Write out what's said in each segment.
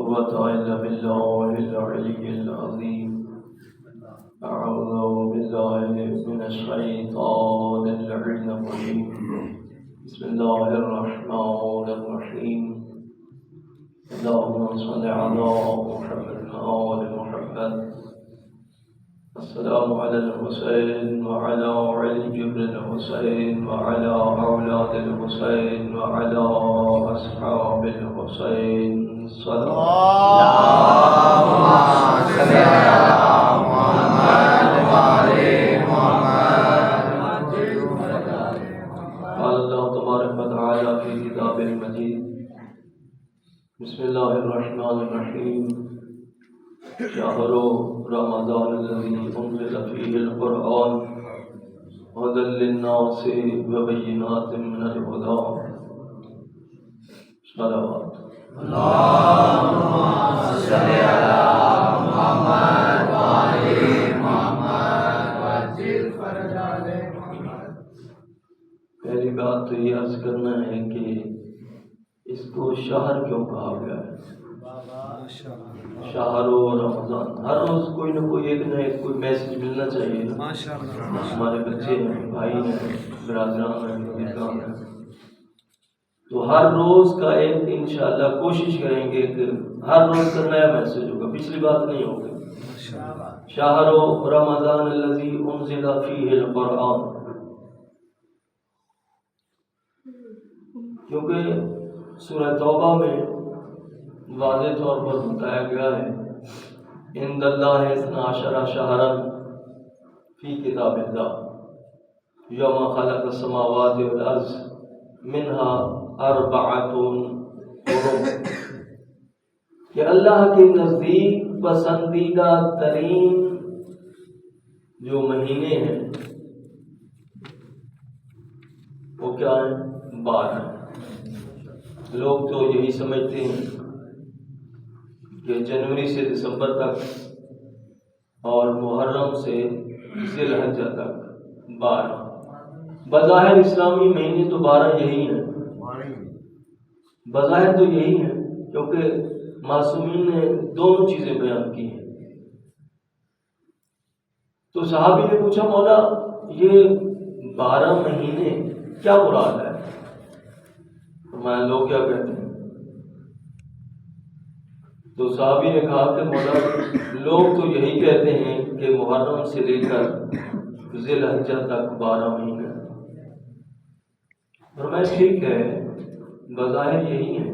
قوة إلا بالله العلي العظيم. أعوذ بالله من الشيطان اللعين الرجيم. بسم الله الرحمن الرحيم. اللهم صل على محمد وآل محمد. السلام على الحسين وعلى علي بن الحسين وعلى أولاد الحسين وعلى أصحاب الحسين. صلى اللهم صل على محمد وآل محمد. قال الله تبارك وتعالى في كتابه المجيد. بسم الله الرحمن الرحيم. شهر رمضان الذي أنزل فيه القرآن هدى للناس وبينات من الهدى. صلوات. اللهم صل على محمد وآل محمد وعجل فرجهم. پہلی بات تو یہ عرض کرنا ہے کہ اس کو شہر کیوں کہا گیا ہے؟ شہر و رمضان، ہر روز کوئی نہ کوئی ایک نہ ایک کوئی میسج ملنا چاہیے نا. ہمارے بچے ہیں، بھائی ہیں، برادران ہیں، دوستان ہیں، تو ہر روز کا ایک انشاءاللہ کوشش کریں گے کہ ہر روز کا نیا میسج ہوگا، پچھلی بات نہیں ہوگی. شہر و رمضان الذی انزل فیہ القرآن، کیونکہ سورہ توبہ میں واضح طور پر بتایا گیا ہے عند اللہ 12 شہرا فی کتاب اللہ یوم خلق السماوات والارض منہا 4 حرم، کہ اللہ کے نزدیک پسندیدہ ترین جو مہینے ہیں وہ کیا ہیں؟ 12. لوگ تو یہی سمجھتے ہیں کہ جنوری سے دسمبر تک اور محرم سے ذی الحجہ تک 12. بظاہر اسلامی مہینے تو 12 یہی ہیں، بظاہر تو یہی ہیں، کیونکہ معصومین نے دونوں چیزیں بیان کی ہیں. تو صحابی نے پوچھا مولا یہ 12 مہینے کیا مراد ہے؟ فرمایا لوگ کیا کہتے ہیں؟ تو صحابی نے کہا کہ مولا لوگ تو یہی کہتے ہیں کہ محرم سے لے کر ذی الحجہ تک 12 مہینے. فرمایا ٹھیک ہے، بظاہر یہی ہے،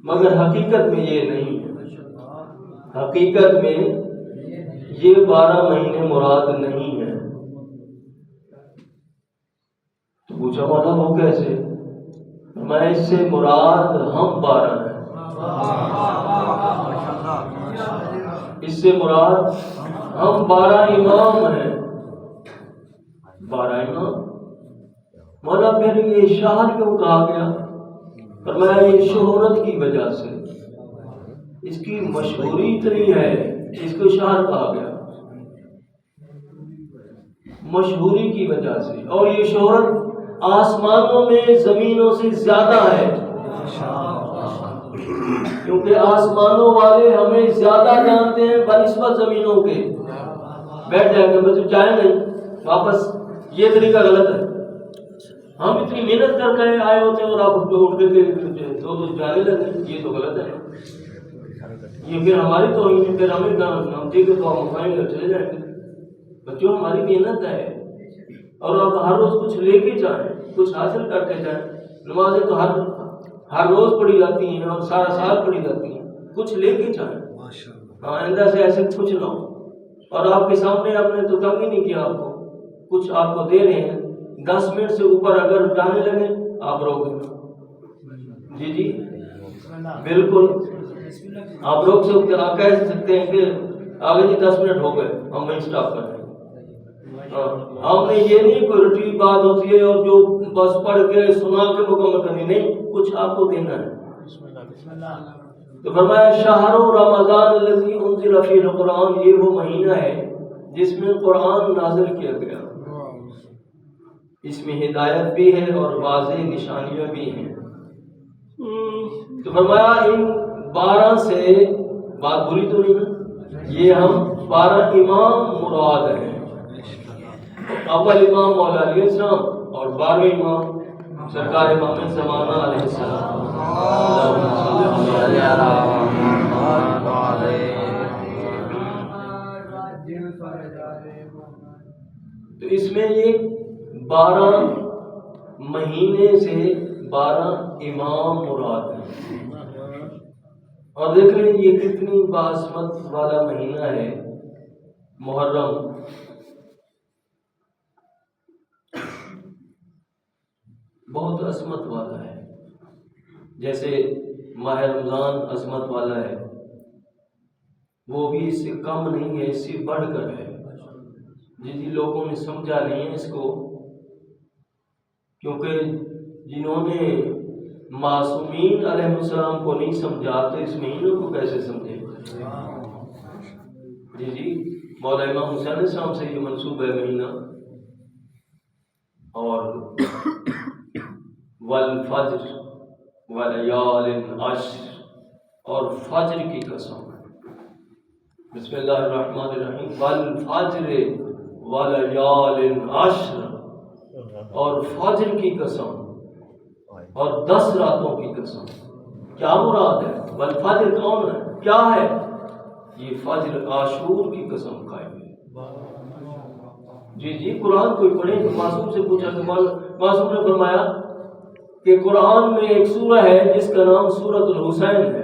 مگر حقیقت میں یہ نہیں ہے. حقیقت میں یہ 12 مہینے مراد نہیں ہے. تو پوچھا مولا وہ کیسے؟ فرمایا اس سے مراد ہم 12 ہیں. اس سے مراد ہم 12 امام ہیں. 12 امام. مولا پھر یہ شہر کیوں کہا گیا؟ فرمایا یہ شہرت کی وجہ سے، اس کی مشہوری اتنی ہے اس کو شہر کہا گیا، مشہوری کی وجہ سے. اور یہ شہرت آسمانوں میں زمینوں سے زیادہ ہے، کیونکہ آسمانوں والے ہمیں زیادہ جانتے ہیں بنسبت زمینوں کے. بیٹھ جائیں گے بس جائیں نہیں واپس، یہ طریقہ غلط ہے. ہم اتنی محنت کر کے آئے ہوتے ہیں اور آپ اٹھ کے دو جانے لگے، یہ تو غلط ہے. یہ پھر ہماری تو پھر ہمیں ہم ٹھیک ہے تو ہم اٹھائیں گے چلے جائیں گے. بچوں ہماری محنت ہے اور آپ ہر روز کچھ لے کے جائیں، کچھ حاصل کر کے جائیں. نمازیں تو ہر روز پڑھی جاتی ہیں اور سارا سال پڑھی جاتی ہیں، کچھ لے کے جائیں. آئندہ سے ایسے کچھ نہ ہو. اور آپ کے سامنے آپ نے تو تنگ ہی نہیں کیا، آپ کو کچھ آپ کو دے رہے ہیں، 10 منٹ سے اوپر اگر جانے لگے آپ روک دیں. جی جی بالکل آپ روک سکتے، آپ کہہ سکتے ہیں کہ آگے جی 10 منٹ ہو گئے ہم وہیں اسٹاپ کر رہے ہیں. ہم نے یہ نہیں کوئی رٹی بات ہوتی ہے اور جو بس پڑھ کے سنا کے مکمل کرنی، نہیں، کچھ آپ کو دینا ہے. تو فرمایا شہر رمضان الذی انزل فیہ القرآن، یہ وہ مہینہ ہے جس میں قرآن نازل کیا گیا. اس میں ہدایت بھی ہے اور واضح نشانیاں بھی ہیں. تو فرمایا ان 12 سے بات بری تو نہیں نا، یہ ہم 12 امام مراد ہیں۔ اول امام مولا علیہ السلام اور 12ویں امام سرکار امام زمانہ علیہ السلام۔ تو اس میں یہ 12 مہینے سے 12 امام مراد ہیں۔ اور دیکھ لیں یہ کتنی باسمت والا مہینہ ہے محرم۔ بہت عظمت والا ہے، جیسے ماہ رمضان عظمت والا ہے، وہ بھی اس سے کم نہیں ہے، اس سے بڑھ کر ہے۔ جن لوگوں نے سمجھا نہیں ہے اس کو، کیونکہ جنہوں نے معصومین علیہ السلام کو نہیں سمجھا تو اس مہینوں کو کیسے سمجھے؟ جی مولا امام حسین علیہ السلام سے یہ منسوب ہے مہینہ۔ اور والفجر ولیال عشر، اور فجر کی قسم، بسم اللہ الرحمن الرحیم، والفجر ولیال عشر، اور فجر کی قسم اور 10 راتوں کی قسم۔ کیا مراد ہے؟ والفجر کون ہے؟ کیا ہے یہ؟ فجر عاشور کی قسم کھائی ہے۔ جی قرآن کوئی پڑھے تو معصوم سے پوچھا کہ معصوم نے فرمایا کہ قرآن میں ایک سورہ ہے جس کا نام سورۃ الحسین ہے۔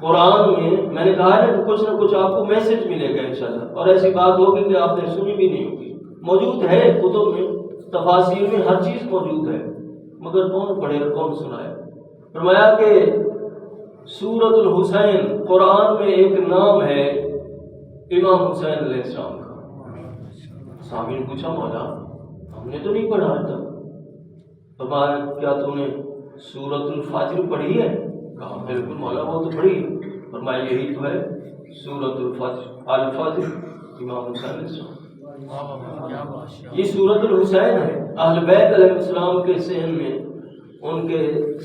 قرآن میں نے کہا ہے کہ کچھ نہ کچھ آپ کو میسج ملے گا انشاءاللہ، اور ایسی بات ہوگی کہ آپ نے سنی بھی نہیں ہوگی، موجود ہے کتب میں، تفاسیر میں ہر چیز موجود ہے، مگر کون پڑھے اور کون سنائے؟ فرمایا کہ سورۃ الحسین قرآن میں ایک نام ہے امام حسین علیہ السلام کا۔ صحابی نے پوچھا مولا ہم نے تو نہیں پڑھا ہے تب۔ فرمایا کیا تم نے سورۃ الفجر پڑھی ہے؟ کہا بالکل مولا وہ تو پڑھی ہے۔ فرمایا یہی تو ہے سورۃ الفجر، الفجر امام حسین علیہ السلام۔ یہ سورۃ الحسین ہے۔ اہل بیت علیہ السلام کے صحن میں، ان کے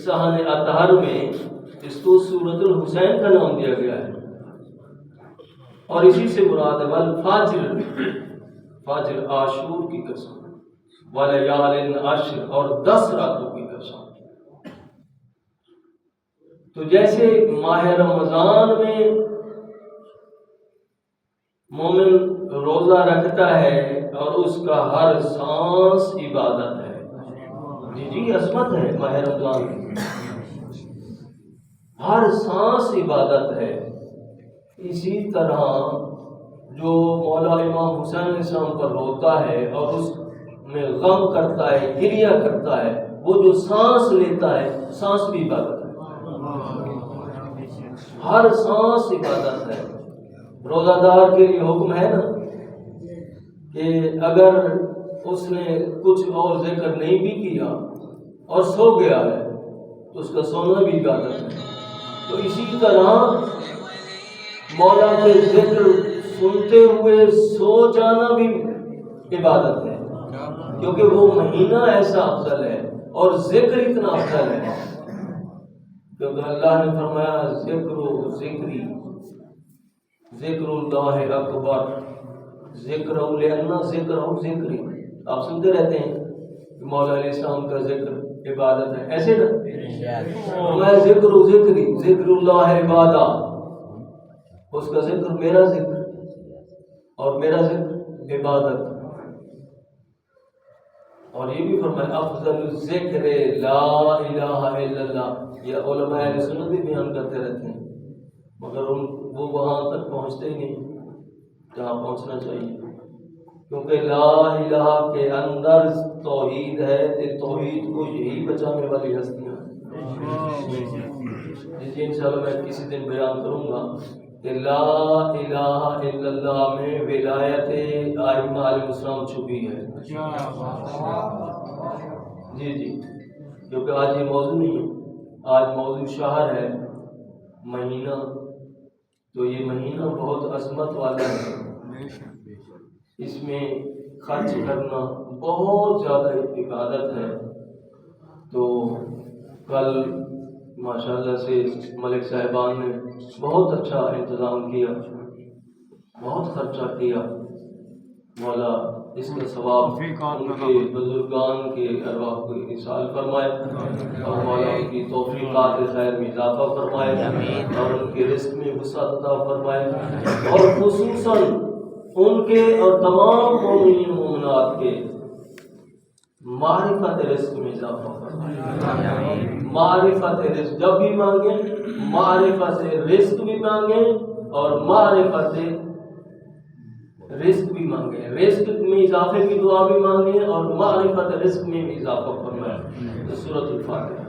صحن اطہر میں اس کو سورۃ الحسین کا نام دیا گیا ہے، اور اسی سے مراد ہے والفجر، فجر عاشور کی قسم، ولیال عشر، اور 10 راتوں کی قسم۔ تو جیسے ماہ رمضان میں مومن روزہ رکھتا ہے اور اس کا ہر سانس عبادت ہے، جی عظمت ہے ماہ رمضان کی، ہر سانس عبادت ہے۔ اسی طرح جو مولا امام حسین علیہ السلام پر روتا ہے اور اس میں غم کرتا ہے، گریہ کرتا ہے، وہ جو سانس لیتا ہے، سانس بھی عبادت ہے، ہر سانس عبادت ہے۔ روزہ دار کے لیے حکم ہے نا کہ اگر اس نے کچھ اور ذکر نہیں بھی کیا اور سو گیا ہے تو اس کا سونا بھی عبادت ہے۔ تو اسی طرح مولا کے ذکر سنتے ہوئے سو جانا بھی عبادت ہے، کیونکہ وہ مہینہ ایسا افضل ہے اور ذکر اتنا افضل ہے، کیونکہ اللہ نے فرمایا ذکر و ذکری، ذکر اللہ اکبر، ذکر لأن ذکر ذکری۔ آپ سنتے رہتے ہیں کہ مولا علیہ السلام کا ذکر عبادت ہے، ایسے نا؟ میں ذکر و ذکری، ذکر اللہ عبادہ، اس کا ذکر میرا ذکر اور میرا ذکر عبادت۔ اور یہ بھی فرمایا افضل ذکر لا الہ الا اللہ، یہ علماء اہل سنت بھی بیان کرتے رہتے ہیں، مگر وہ وہاں تک پہنچتے ہی نہیں جہاں پہنچنا چاہیے، کیونکہ لا الہ کے اندر توحید ہے، تو توحید کو یہی بچانے والی ہستیاں ہیں۔ جی انشاءاللہ میں کسی دن بیان کروں گا کہ لا الہ الا اللہ میں ولایت ائمہ علیہ السلام چھپی ہے۔ جی کیونکہ آج یہ موضوع نہیں ہے، آج موضوع شہر ہے، مہینہ، تو یہ مہینہ بہت عظمت والا ہے، اس میں خرچ کرنا بہت زیادہ عبادت ہے۔ تو کل ماشاءاللہ سے ملک صاحبان نے بہت اچھا انتظام کیا، بہت خرچہ کیا۔ مولا اس کا ثواب ان کے بزرگان کے ارواح کو ایصال فرمائے، اور مولا ان کی توفیقات خیر میں اضافہ فرمائے، اور ان کے رزق میں وسعت عطا فرمائے، اور خصوصاً ان کے اور تمام مومنین مومنات کے معرفت رزق میں اضافہ فرمائے۔ معرفت رزق جب بھی مانگیں، معرفت رزق بھی مانگیں اور معرفت رزق بھی مانگیں، رزق میں اضافے کی دعا بھی مانگیں اور معرفت رزق میں بھی اضافہ فرمائیں۔ سورۃ الفاتحہ۔